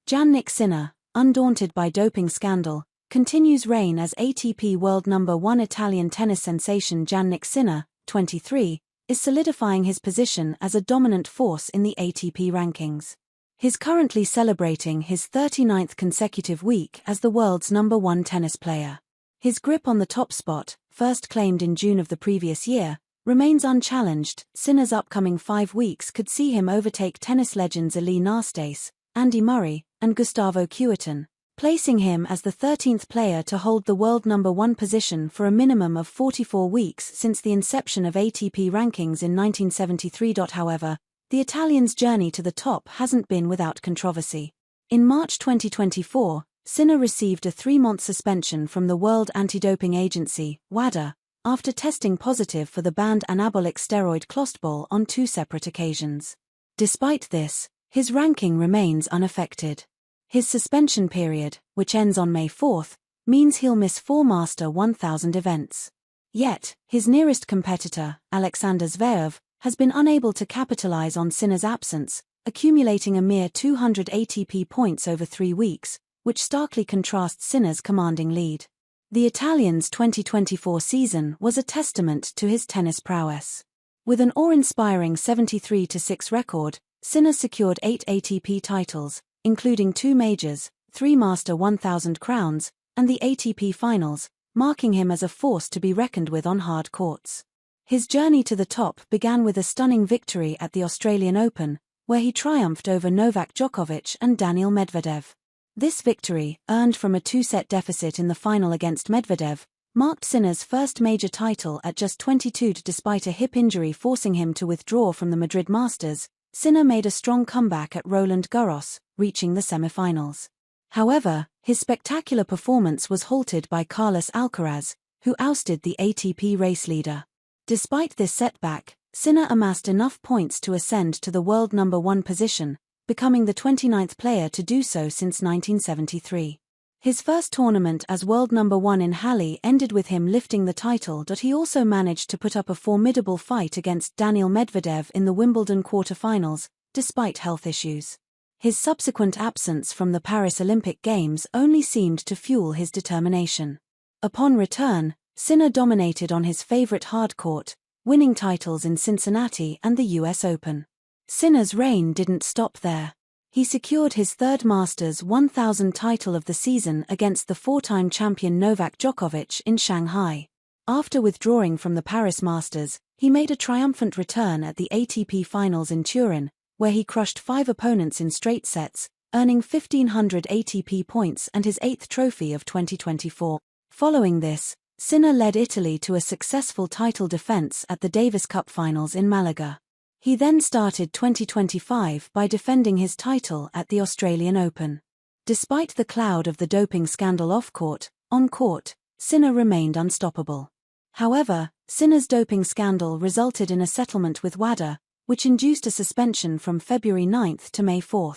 Jannik Sinner, undaunted by doping scandal, continues reign as ATP World No.1. Italian tennis sensation Jannik Sinner, 23, is solidifying his position as a dominant force in the ATP rankings. He's currently celebrating his 39th consecutive week as the world's #1 tennis player. His grip on the top spot, first claimed in June of the previous year, remains unchallenged. Sinner's upcoming 5 weeks could see him overtake tennis legends Elie Nastase, Andy Murray, and Gustavo Kuerten, placing him as the 13th player to hold the world #1 position for a minimum of 44 weeks since the inception of ATP rankings in 1973. However, the Italian's journey to the top hasn't been without controversy. In March 2024, Sinner received a 3-month suspension from the World Anti-Doping Agency, WADA, after testing positive for the banned anabolic steroid Clostebol on 2 separate occasions. Despite this, his ranking remains unaffected. His suspension period, which ends on May 4, means he'll miss 4 Master 1000 events. Yet, his nearest competitor, Alexander Zverev, has been unable to capitalize on Sinner's absence, accumulating a mere 200 ATP points over 3 weeks, which starkly contrasts Sinner's commanding lead. The Italian's 2024 season was a testament to his tennis prowess. With an awe-inspiring 73-6 record, Sinner secured 8 ATP titles, including 2 majors, 3 Master 1000 crowns, and the ATP finals, marking him as a force to be reckoned with on hard courts. His journey to the top began with a stunning victory at the Australian Open, where he triumphed over Novak Djokovic and Daniil Medvedev. This victory, earned from a 2-set deficit in the final against Medvedev, marked Sinner's first major title at just 22. Despite a hip injury forcing him to withdraw from the Madrid Masters, Sinner made a strong comeback at Roland Garros, reaching the semifinals. However, his spectacular performance was halted by Carlos Alcaraz, who ousted the ATP race leader. Despite this setback, Sinner amassed enough points to ascend to the world #1 position, becoming the 29th player to do so since 1973. His first tournament as world #1 in Halle ended with him lifting the title. He also managed to put up a formidable fight against Daniil Medvedev in the Wimbledon quarterfinals, despite health issues. His subsequent absence from the Paris Olympic Games only seemed to fuel his determination. Upon return, Sinner dominated on his favorite hard court, winning titles in Cincinnati and the US Open. Sinner's reign didn't stop there. He secured his 3rd Masters 1000 title of the season against the 4-time champion Novak Djokovic in Shanghai. After withdrawing from the Paris Masters, he made a triumphant return at the ATP Finals in Turin, where he crushed 5 opponents in straight sets, earning 1,500 ATP points and his 8th trophy of 2024. Following this, Sinner led Italy to a successful title defense at the Davis Cup Finals in Malaga. He then started 2025 by defending his title at the Australian Open. Despite the cloud of the doping scandal off-court, on-court, Sinner remained unstoppable. However, Sinner's doping scandal resulted in a settlement with WADA, which induced a suspension from February 9 to May 4.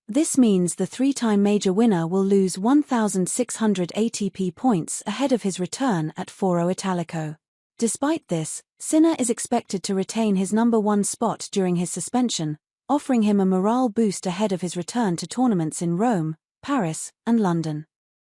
This means the 3-time major winner will lose 1,600 ATP points ahead of his return at Foro Italico. Despite this, Sinner is expected to retain his #1 spot during his suspension, offering him a morale boost ahead of his return to tournaments in Rome, Paris, and London.